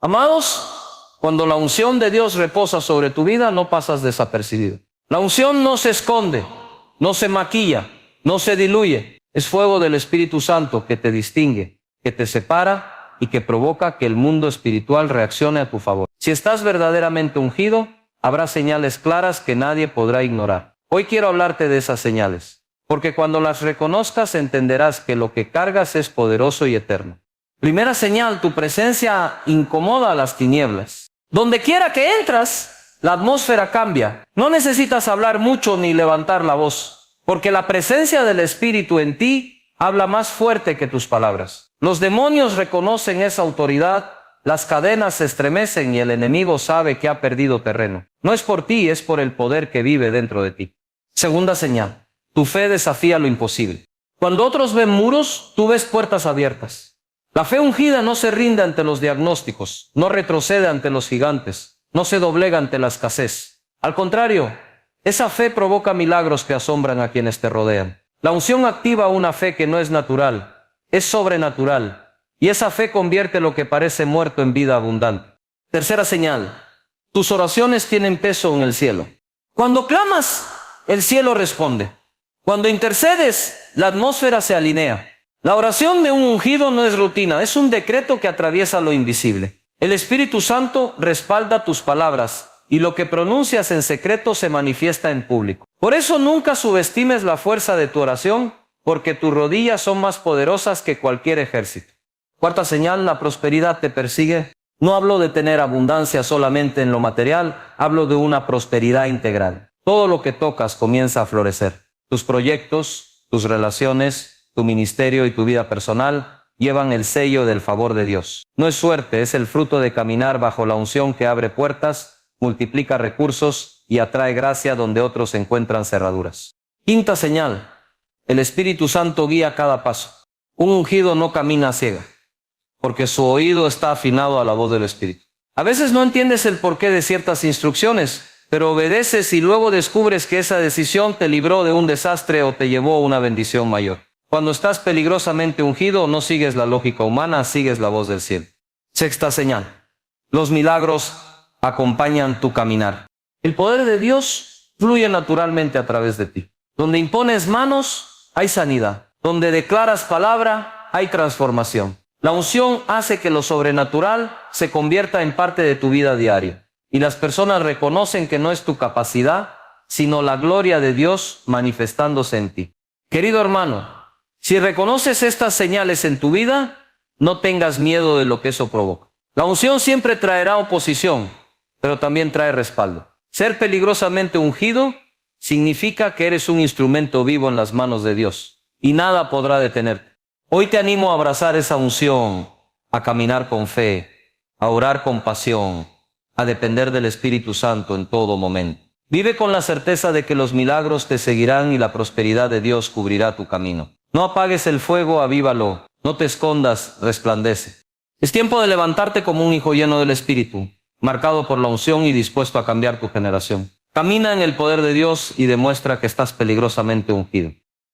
Amados, cuando la unción de Dios reposa sobre tu vida, no pasas desapercibido. La unción no se esconde, no se maquilla, no se diluye. Es fuego del Espíritu Santo que te distingue, que te separa y que provoca que el mundo espiritual reaccione a tu favor. Si estás verdaderamente ungido, habrá señales claras que nadie podrá ignorar. Hoy quiero hablarte de esas señales, porque cuando las reconozcas entenderás que lo que cargas es poderoso y eterno. Primera señal, tu presencia incomoda a las tinieblas. Donde quiera que entras, la atmósfera cambia. No necesitas hablar mucho ni levantar la voz, porque la presencia del Espíritu en ti habla más fuerte que tus palabras. Los demonios reconocen esa autoridad, las cadenas se estremecen y el enemigo sabe que ha perdido terreno. No es por ti, es por el poder que vive dentro de ti. Segunda señal, tu fe desafía lo imposible. Cuando otros ven muros, tú ves puertas abiertas. La fe ungida no se rinde ante los diagnósticos, no retrocede ante los gigantes, no se doblega ante la escasez. Al contrario, esa fe provoca milagros que asombran a quienes te rodean. La unción activa una fe que no es natural, es sobrenatural, y esa fe convierte lo que parece muerto en vida abundante. Tercera señal, tus oraciones tienen peso en el cielo. Cuando clamas, el cielo responde. Cuando intercedes, la atmósfera se alinea. La oración de un ungido no es rutina, es un decreto que atraviesa lo invisible. El Espíritu Santo respalda tus palabras y lo que pronuncias en secreto se manifiesta en público. Por eso nunca subestimes la fuerza de tu oración, porque tus rodillas son más poderosas que cualquier ejército. Cuarta señal, la prosperidad te persigue. No hablo de tener abundancia solamente en lo material, hablo de una prosperidad integral. Todo lo que tocas comienza a florecer. Tus proyectos, tus relaciones, tu ministerio y tu vida personal llevan el sello del favor de Dios. No es suerte, es el fruto de caminar bajo la unción que abre puertas, multiplica recursos y atrae gracia donde otros encuentran cerraduras. Quinta señal, el Espíritu Santo guía cada paso. Un ungido no camina a ciega, porque su oído está afinado a la voz del Espíritu. A veces no entiendes el porqué de ciertas instrucciones, pero obedeces y luego descubres que esa decisión te libró de un desastre o te llevó a una bendición mayor. Cuando estás peligrosamente ungido, no sigues la lógica humana, sigues la voz del cielo. Sexta señal, los milagros acompañan tu caminar. El poder de Dios fluye naturalmente a través de ti. Donde impones manos, hay sanidad. Donde declaras palabra, hay transformación. La unción hace que lo sobrenatural se convierta en parte de tu vida diaria. Y las personas reconocen que no es tu capacidad, sino la gloria de Dios manifestándose en ti. Querido hermano, si reconoces estas señales en tu vida, no tengas miedo de lo que eso provoca. La unción siempre traerá oposición, pero también trae respaldo. Ser peligrosamente ungido significa que eres un instrumento vivo en las manos de Dios y nada podrá detenerte. Hoy te animo a abrazar esa unción, a caminar con fe, a orar con pasión, a depender del Espíritu Santo en todo momento. Vive con la certeza de que los milagros te seguirán y la prosperidad de Dios cubrirá tu camino. No apagues el fuego, avívalo. No te escondas, resplandece. Es tiempo de levantarte como un hijo lleno del Espíritu, marcado por la unción y dispuesto a cambiar tu generación. Camina en el poder de Dios y demuestra que estás peligrosamente ungido.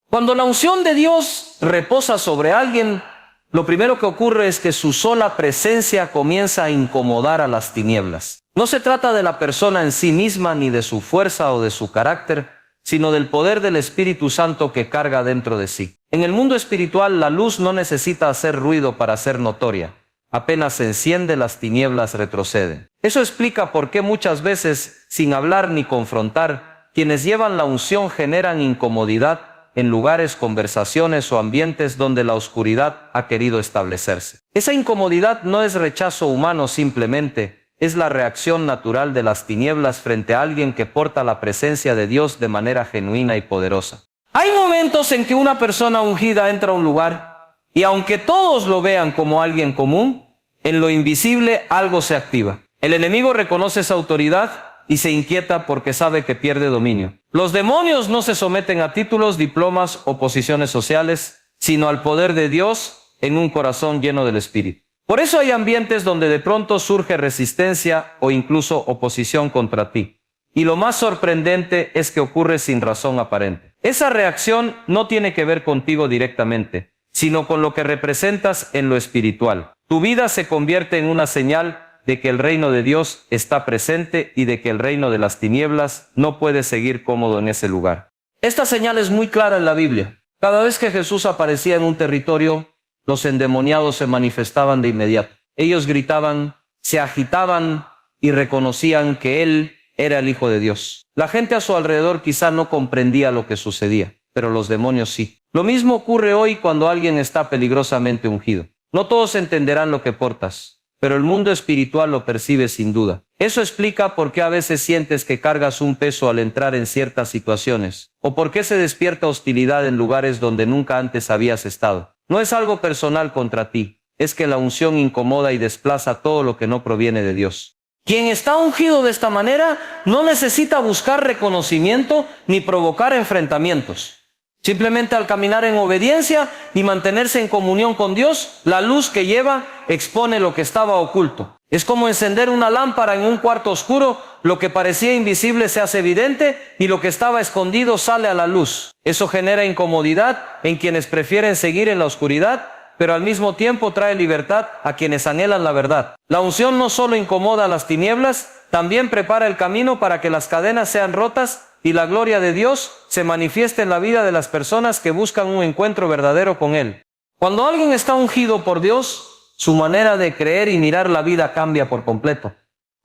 Cuando la unción de Dios reposa sobre alguien, lo primero que ocurre es que su sola presencia comienza a incomodar a las tinieblas. No se trata de la persona en sí misma, ni de su fuerza o de su carácter, sino del poder del Espíritu Santo que carga dentro de sí. En el mundo espiritual, la luz no necesita hacer ruido para ser notoria. Apenas se enciende, las tinieblas retroceden. Eso explica por qué muchas veces, sin hablar ni confrontar, quienes llevan la unción generan incomodidad en lugares, conversaciones o ambientes donde la oscuridad ha querido establecerse. Esa incomodidad no es rechazo humano simplemente, es la reacción natural de las tinieblas frente a alguien que porta la presencia de Dios de manera genuina y poderosa. Hay momentos en que una persona ungida entra a un lugar y aunque todos lo vean como alguien común, en lo invisible algo se activa. El enemigo reconoce esa autoridad y se inquieta porque sabe que pierde dominio. Los demonios no se someten a títulos, diplomas o posiciones sociales, sino al poder de Dios en un corazón lleno del Espíritu. Por eso hay ambientes donde de pronto surge resistencia o incluso oposición contra ti. Y lo más sorprendente es que ocurre sin razón aparente. Esa reacción no tiene que ver contigo directamente, sino con lo que representas en lo espiritual. Tu vida se convierte en una señal de que el reino de Dios está presente y de que el reino de las tinieblas no puede seguir cómodo en ese lugar. Esta señal es muy clara en la Biblia. Cada vez que Jesús aparecía en un territorio, los endemoniados se manifestaban de inmediato. Ellos gritaban, se agitaban y reconocían que Él era el Hijo de Dios. La gente a su alrededor quizá no comprendía lo que sucedía, pero los demonios sí. Lo mismo ocurre hoy cuando alguien está peligrosamente ungido. No todos entenderán lo que portas, pero el mundo espiritual lo percibe sin duda. Eso explica por qué a veces sientes que cargas un peso al entrar en ciertas situaciones, o por qué se despierta hostilidad en lugares donde nunca antes habías estado. No es algo personal contra ti, es que la unción incomoda y desplaza todo lo que no proviene de Dios. Quien está ungido de esta manera no necesita buscar reconocimiento ni provocar enfrentamientos. Simplemente al caminar en obediencia y mantenerse en comunión con Dios, la luz que lleva expone lo que estaba oculto. Es como encender una lámpara en un cuarto oscuro, lo que parecía invisible se hace evidente y lo que estaba escondido sale a la luz. Eso genera incomodidad en quienes prefieren seguir en la oscuridad, pero al mismo tiempo trae libertad a quienes anhelan la verdad. La unción no solo incomoda a las tinieblas, también prepara el camino para que las cadenas sean rotas y la gloria de Dios se manifieste en la vida de las personas que buscan un encuentro verdadero con Él. Cuando alguien está ungido por Dios, su manera de creer y mirar la vida cambia por completo.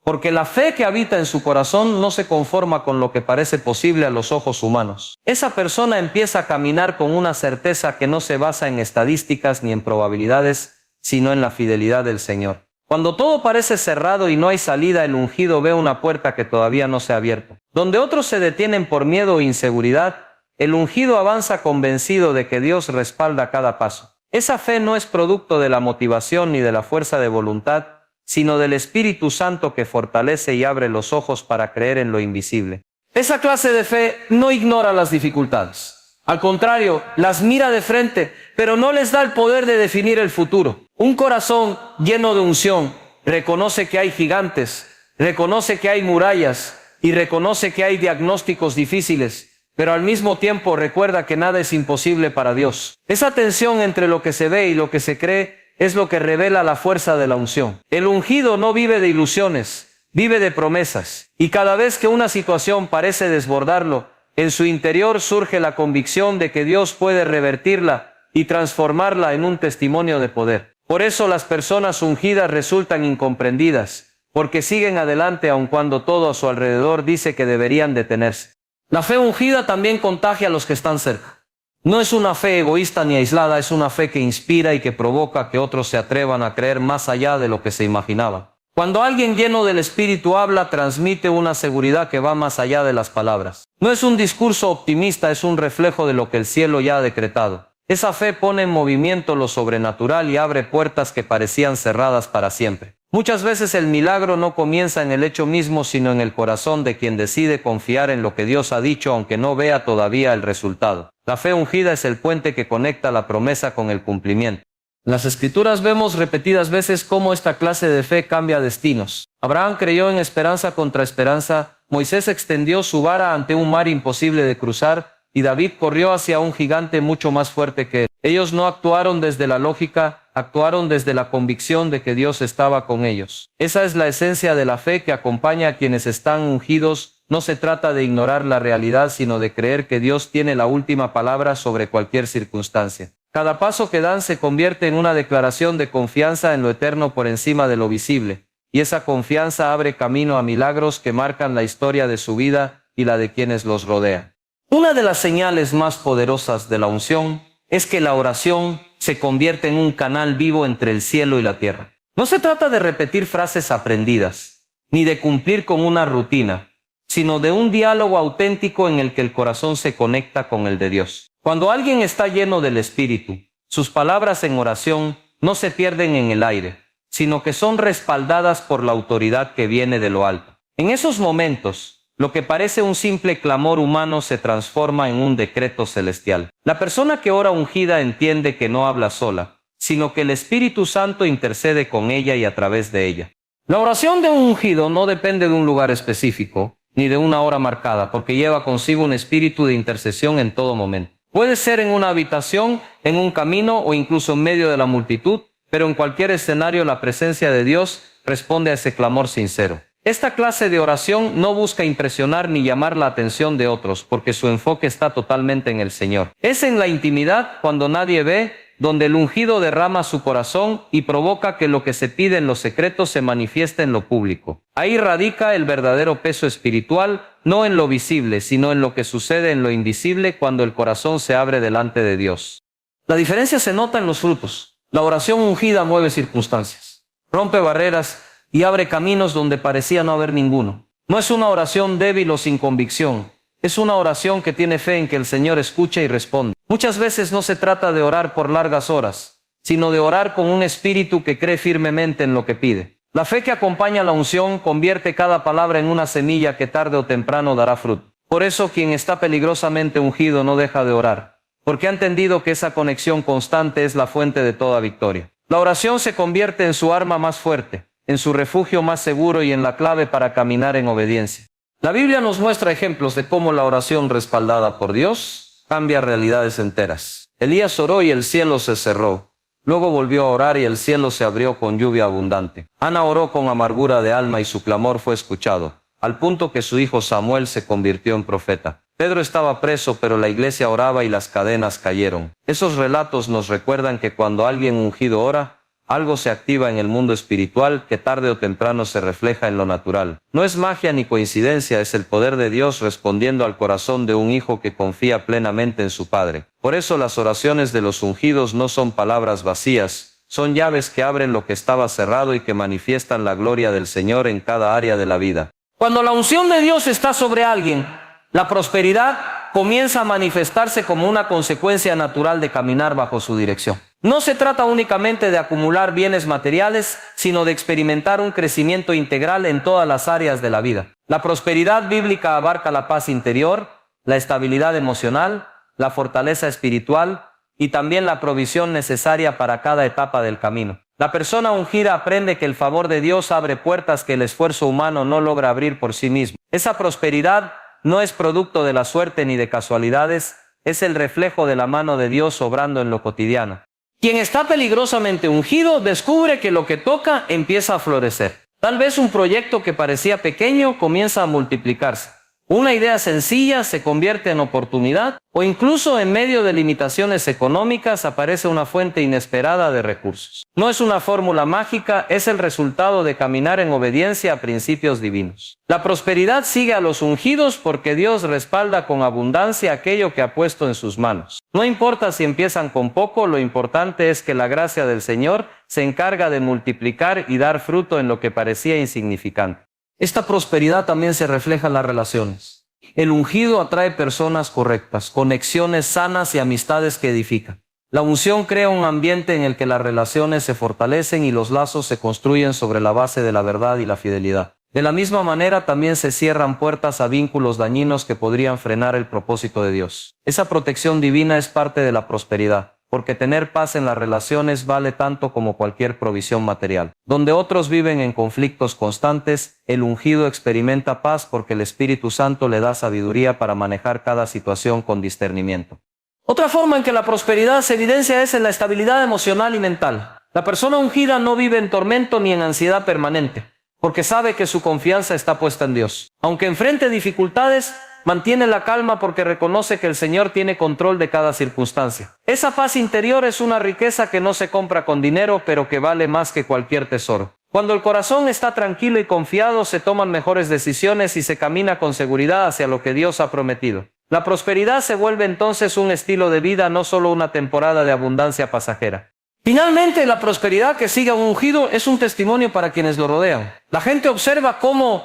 Porque la fe que habita en su corazón no se conforma con lo que parece posible a los ojos humanos. Esa persona empieza a caminar con una certeza que no se basa en estadísticas ni en probabilidades, sino en la fidelidad del Señor. Cuando todo parece cerrado y no hay salida, el ungido ve una puerta que todavía no se ha abierto. Donde otros se detienen por miedo o inseguridad, el ungido avanza convencido de que Dios respalda cada paso. Esa fe no es producto de la motivación ni de la fuerza de voluntad, sino del Espíritu Santo que fortalece y abre los ojos para creer en lo invisible. Esa clase de fe no ignora las dificultades. Al contrario, las mira de frente, pero no les da el poder de definir el futuro. Un corazón lleno de unción reconoce que hay gigantes, reconoce que hay murallas y reconoce que hay diagnósticos difíciles, pero al mismo tiempo recuerda que nada es imposible para Dios. Esa tensión entre lo que se ve y lo que se cree es lo que revela la fuerza de la unción. El ungido no vive de ilusiones, vive de promesas. Y cada vez que una situación parece desbordarlo, en su interior surge la convicción de que Dios puede revertirla y transformarla en un testimonio de poder. Por eso las personas ungidas resultan incomprendidas, porque siguen adelante aun cuando todo a su alrededor dice que deberían detenerse. La fe ungida también contagia a los que están cerca. No es una fe egoísta ni aislada, es una fe que inspira y que provoca que otros se atrevan a creer más allá de lo que se imaginaban. Cuando alguien lleno del Espíritu habla, transmite una seguridad que va más allá de las palabras. No es un discurso optimista, es un reflejo de lo que el cielo ya ha decretado. Esa fe pone en movimiento lo sobrenatural y abre puertas que parecían cerradas para siempre. Muchas veces el milagro no comienza en el hecho mismo, sino en el corazón de quien decide confiar en lo que Dios ha dicho, aunque no vea todavía el resultado. La fe ungida es el puente que conecta la promesa con el cumplimiento. En las Escrituras vemos repetidas veces cómo esta clase de fe cambia destinos. Abraham creyó en esperanza contra esperanza, Moisés extendió su vara ante un mar imposible de cruzar, y David corrió hacia un gigante mucho más fuerte que él. Ellos no actuaron desde la lógica, actuaron desde la convicción de que Dios estaba con ellos. Esa es la esencia de la fe que acompaña a quienes están ungidos. No se trata de ignorar la realidad, sino de creer que Dios tiene la última palabra sobre cualquier circunstancia. Cada paso que dan se convierte en una declaración de confianza en lo eterno por encima de lo visible, y esa confianza abre camino a milagros que marcan la historia de su vida y la de quienes los rodean. Una de las señales más poderosas de la unción es que la oración se convierte en un canal vivo entre el cielo y la tierra. No se trata de repetir frases aprendidas, ni de cumplir con una rutina, sino de un diálogo auténtico en el que el corazón se conecta con el de Dios. Cuando alguien está lleno del Espíritu, sus palabras en oración no se pierden en el aire, sino que son respaldadas por la autoridad que viene de lo alto. En esos momentos, lo que parece un simple clamor humano se transforma en un decreto celestial. La persona que ora ungida entiende que no habla sola, sino que el Espíritu Santo intercede con ella y a través de ella. La oración de un ungido no depende de un lugar específico, ni de una hora marcada, porque lleva consigo un espíritu de intercesión en todo momento. Puede ser en una habitación, en un camino o incluso en medio de la multitud, pero en cualquier escenario la presencia de Dios responde a ese clamor sincero. Esta clase de oración no busca impresionar ni llamar la atención de otros, porque su enfoque está totalmente en el Señor. Es en la intimidad, cuando nadie ve, donde el ungido derrama su corazón y provoca que lo que se pide en lo secreto se manifieste en lo público. Ahí radica el verdadero peso espiritual, no en lo visible, sino en lo que sucede en lo invisible cuando el corazón se abre delante de Dios. La diferencia se nota en los frutos. La oración ungida mueve circunstancias, rompe barreras y abre caminos donde parecía no haber ninguno. No es una oración débil o sin convicción. Es una oración que tiene fe en que el Señor escucha y responde. Muchas veces no se trata de orar por largas horas, sino de orar con un espíritu que cree firmemente en lo que pide. La fe que acompaña la unción convierte cada palabra en una semilla que tarde o temprano dará fruto. Por eso quien está peligrosamente ungido no deja de orar, porque ha entendido que esa conexión constante es la fuente de toda victoria. La oración se convierte en su arma más fuerte, en su refugio más seguro y en la clave para caminar en obediencia. La Biblia nos muestra ejemplos de cómo la oración respaldada por Dios cambia realidades enteras. Elías oró y el cielo se cerró. Luego volvió a orar y el cielo se abrió con lluvia abundante. Ana oró con amargura de alma y su clamor fue escuchado, al punto que su hijo Samuel se convirtió en profeta. Pedro estaba preso, pero la iglesia oraba y las cadenas cayeron. Esos relatos nos recuerdan que cuando alguien ungido ora, algo se activa en el mundo espiritual que tarde o temprano se refleja en lo natural. No es magia ni coincidencia, es el poder de Dios respondiendo al corazón de un hijo que confía plenamente en su Padre. Por eso las oraciones de los ungidos no son palabras vacías, son llaves que abren lo que estaba cerrado y que manifiestan la gloria del Señor en cada área de la vida. Cuando la unción de Dios está sobre alguien, la prosperidad comienza a manifestarse como una consecuencia natural de caminar bajo su dirección. No se trata únicamente de acumular bienes materiales, sino de experimentar un crecimiento integral en todas las áreas de la vida. La prosperidad bíblica abarca la paz interior, la estabilidad emocional, la fortaleza espiritual y también la provisión necesaria para cada etapa del camino. La persona ungida aprende que el favor de Dios abre puertas que el esfuerzo humano no logra abrir por sí mismo. Esa prosperidad no es producto de la suerte ni de casualidades, es el reflejo de la mano de Dios obrando en lo cotidiano. Quien está peligrosamente ungido descubre que lo que toca empieza a florecer. Tal vez un proyecto que parecía pequeño comienza a multiplicarse. Una idea sencilla se convierte en oportunidad o incluso en medio de limitaciones económicas aparece una fuente inesperada de recursos. No es una fórmula mágica, es el resultado de caminar en obediencia a principios divinos. La prosperidad sigue a los ungidos porque Dios respalda con abundancia aquello que ha puesto en sus manos. No importa si empiezan con poco, lo importante es que la gracia del Señor se encarga de multiplicar y dar fruto en lo que parecía insignificante. Esta prosperidad también se refleja en las relaciones. El ungido atrae personas correctas, conexiones sanas y amistades que edifican. La unción crea un ambiente en el que las relaciones se fortalecen y los lazos se construyen sobre la base de la verdad y la fidelidad. De la misma manera también se cierran puertas a vínculos dañinos que podrían frenar el propósito de Dios. Esa protección divina es parte de la prosperidad, porque tener paz en las relaciones vale tanto como cualquier provisión material. Donde otros viven en conflictos constantes, el ungido experimenta paz porque el Espíritu Santo le da sabiduría para manejar cada situación con discernimiento. Otra forma en que la prosperidad se evidencia es en la estabilidad emocional y mental. La persona ungida no vive en tormento ni en ansiedad permanente, porque sabe que su confianza está puesta en Dios. Aunque enfrente dificultades, mantiene la calma porque reconoce que el Señor tiene control de cada circunstancia. Esa paz interior es una riqueza que no se compra con dinero, pero que vale más que cualquier tesoro. Cuando el corazón está tranquilo y confiado, se toman mejores decisiones y se camina con seguridad hacia lo que Dios ha prometido. La prosperidad se vuelve entonces un estilo de vida, no solo una temporada de abundancia pasajera. Finalmente, la prosperidad que sigue a un ungido es un testimonio para quienes lo rodean. La gente observa cómo,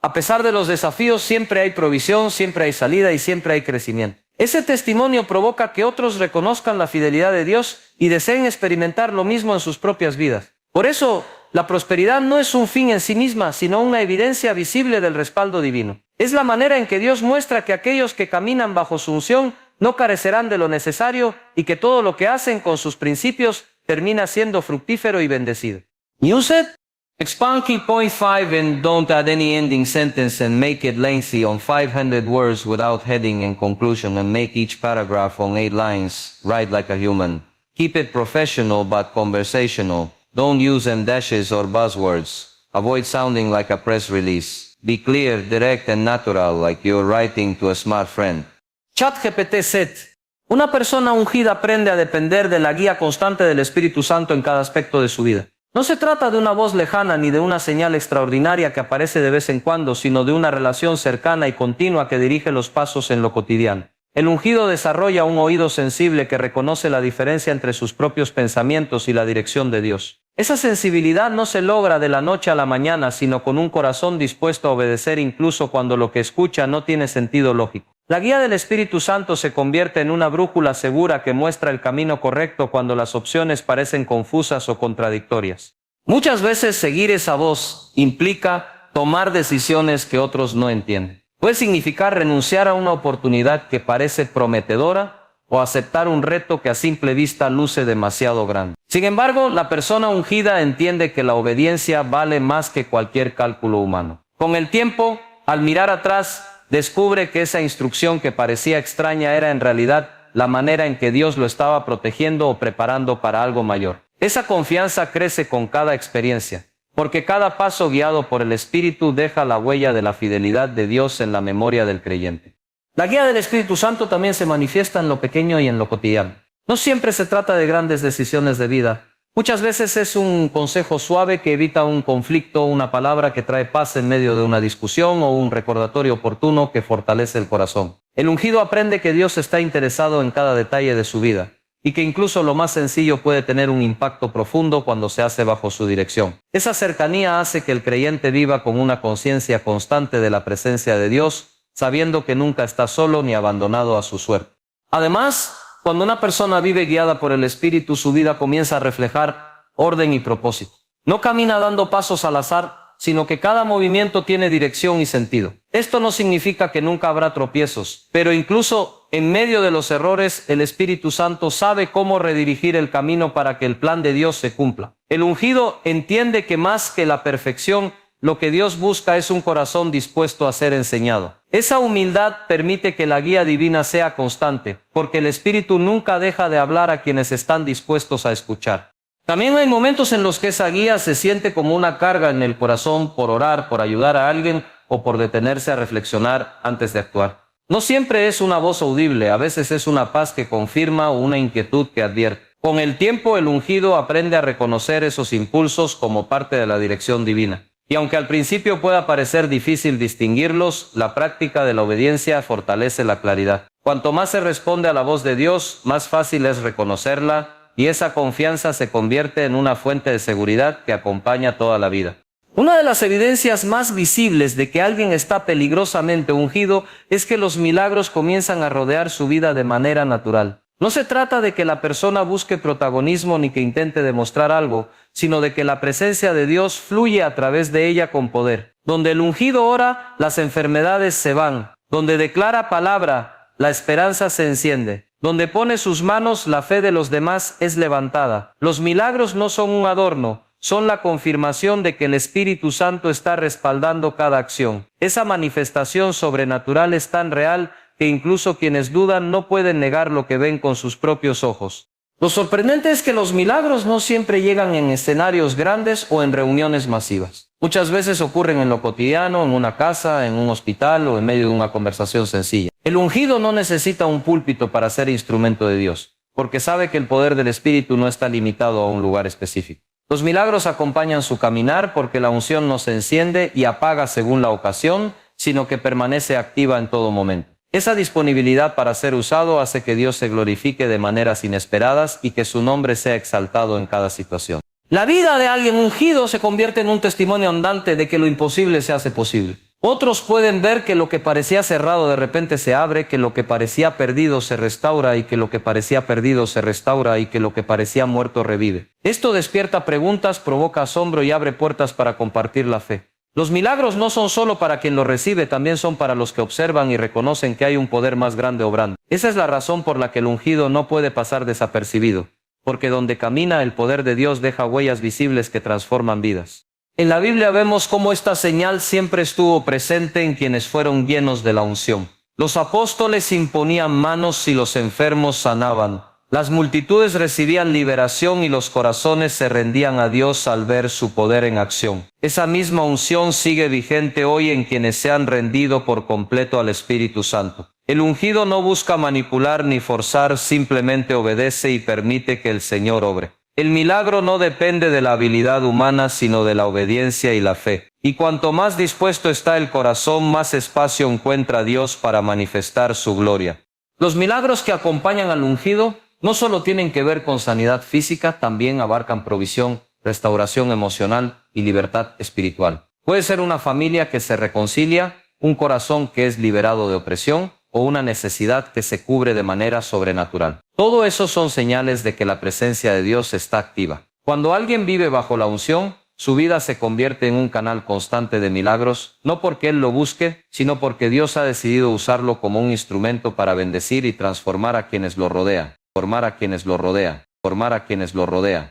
a pesar de los desafíos, siempre hay provisión, siempre hay salida y siempre hay crecimiento. Ese testimonio provoca que otros reconozcan la fidelidad de Dios y deseen experimentar lo mismo en sus propias vidas. Por eso, la prosperidad no es un fin en sí misma, sino una evidencia visible del respaldo divino. Es la manera en que Dios muestra que aquellos que caminan bajo su unción no carecerán de lo necesario y que todo lo que hacen con sus principios termina siendo fructífero y bendecido. Use it. Expand key point 5 and don't add any ending sentence and make it lengthy on 500 words without heading and conclusion and make each paragraph on 8 lines. Write like a human. Keep it professional but conversational. Don't use em dashes or buzzwords. Avoid sounding like a press release. Be clear, direct and natural like you're writing to a smart friend. ChatGPT Set. Una persona ungida aprende a depender de la guía constante del Espíritu Santo en cada aspecto de su vida. No se trata de una voz lejana ni de una señal extraordinaria que aparece de vez en cuando, sino de una relación cercana y continua que dirige los pasos en lo cotidiano. El ungido desarrolla un oído sensible que reconoce la diferencia entre sus propios pensamientos y la dirección de Dios. Esa sensibilidad no se logra de la noche a la mañana, sino con un corazón dispuesto a obedecer incluso cuando lo que escucha no tiene sentido lógico. La guía del Espíritu Santo se convierte en una brújula segura que muestra el camino correcto cuando las opciones parecen confusas o contradictorias. Muchas veces seguir esa voz implica tomar decisiones que otros no entienden. Puede significar renunciar a una oportunidad que parece prometedora o aceptar un reto que a simple vista luce demasiado grande. Sin embargo, la persona ungida entiende que la obediencia vale más que cualquier cálculo humano. Con el tiempo, al mirar atrás, descubre que esa instrucción que parecía extraña era en realidad la manera en que Dios lo estaba protegiendo o preparando para algo mayor. Esa confianza crece con cada experiencia, porque cada paso guiado por el Espíritu deja la huella de la fidelidad de Dios en la memoria del creyente. La guía del Espíritu Santo también se manifiesta en lo pequeño y en lo cotidiano. No siempre se trata de grandes decisiones de vida. Muchas veces es un consejo suave que evita un conflicto, una palabra que trae paz en medio de una discusión o un recordatorio oportuno que fortalece el corazón. El ungido aprende que Dios está interesado en cada detalle de su vida y que incluso lo más sencillo puede tener un impacto profundo cuando se hace bajo su dirección. Esa cercanía hace que el creyente viva con una conciencia constante de la presencia de Dios, sabiendo que nunca está solo ni abandonado a su suerte. Además, cuando una persona vive guiada por el Espíritu, su vida comienza a reflejar orden y propósito. No camina dando pasos al azar, sino que cada movimiento tiene dirección y sentido. Esto no significa que nunca habrá tropiezos, pero incluso en medio de los errores, el Espíritu Santo sabe cómo redirigir el camino para que el plan de Dios se cumpla. El ungido entiende que más que la perfección, lo que Dios busca es un corazón dispuesto a ser enseñado. Esa humildad permite que la guía divina sea constante, porque el Espíritu nunca deja de hablar a quienes están dispuestos a escuchar. También hay momentos en los que esa guía se siente como una carga en el corazón por orar, por ayudar a alguien o por detenerse a reflexionar antes de actuar. No siempre es una voz audible, a veces es una paz que confirma o una inquietud que advierte. Con el tiempo, el ungido aprende a reconocer esos impulsos como parte de la dirección divina. Y aunque al principio pueda parecer difícil distinguirlos, la práctica de la obediencia fortalece la claridad. Cuanto más se responde a la voz de Dios, más fácil es reconocerla, y esa confianza se convierte en una fuente de seguridad que acompaña toda la vida. Una de las evidencias más visibles de que alguien está peligrosamente ungido es que los milagros comienzan a rodear su vida de manera natural. No se trata de que la persona busque protagonismo ni que intente demostrar algo, sino de que la presencia de Dios fluye a través de ella con poder. Donde el ungido ora, las enfermedades se van. Donde declara palabra, la esperanza se enciende. Donde pone sus manos, la fe de los demás es levantada. Los milagros no son un adorno, son la confirmación de que el Espíritu Santo está respaldando cada acción. Esa manifestación sobrenatural es tan real que incluso quienes dudan no pueden negar lo que ven con sus propios ojos. Lo sorprendente es que los milagros no siempre llegan en escenarios grandes o en reuniones masivas. Muchas veces ocurren en lo cotidiano, en una casa, en un hospital o en medio de una conversación sencilla. El ungido no necesita un púlpito para ser instrumento de Dios, porque sabe que el poder del Espíritu no está limitado a un lugar específico. Los milagros acompañan su caminar porque la unción no se enciende y apaga según la ocasión, sino que permanece activa en todo momento. Esa disponibilidad para ser usado hace que Dios se glorifique de maneras inesperadas y que su nombre sea exaltado en cada situación. La vida de alguien ungido se convierte en un testimonio andante de que lo imposible se hace posible. Otros pueden ver que lo que parecía cerrado de repente se abre, que lo que parecía perdido se restaura y que lo que parecía perdido se restaura y que lo que parecía muerto revive. Esto despierta preguntas, provoca asombro y abre puertas para compartir la fe. Los milagros no son solo para quien los recibe, también son para los que observan y reconocen que hay un poder más grande obrando. Esa es la razón por la que el ungido no puede pasar desapercibido, porque donde camina el poder de Dios deja huellas visibles que transforman vidas. En la Biblia vemos cómo esta señal siempre estuvo presente en quienes fueron llenos de la unción. Los apóstoles imponían manos y los enfermos sanaban. Las multitudes recibían liberación y los corazones se rendían a Dios al ver su poder en acción. Esa misma unción sigue vigente hoy en quienes se han rendido por completo al Espíritu Santo. El ungido no busca manipular ni forzar, simplemente obedece y permite que el Señor obre. El milagro no depende de la habilidad humana, sino de la obediencia y la fe. Y cuanto más dispuesto está el corazón, más espacio encuentra Dios para manifestar su gloria. Los milagros que acompañan al ungido no solo tienen que ver con sanidad física, también abarcan provisión, restauración emocional y libertad espiritual. Puede ser una familia que se reconcilia, un corazón que es liberado de opresión o una necesidad que se cubre de manera sobrenatural. Todo eso son señales de que la presencia de Dios está activa. Cuando alguien vive bajo la unción, su vida se convierte en un canal constante de milagros, no porque él lo busque, sino porque Dios ha decidido usarlo como un instrumento para bendecir y transformar a quienes lo rodean. Formar a quienes lo rodean, formar a quienes lo rodean.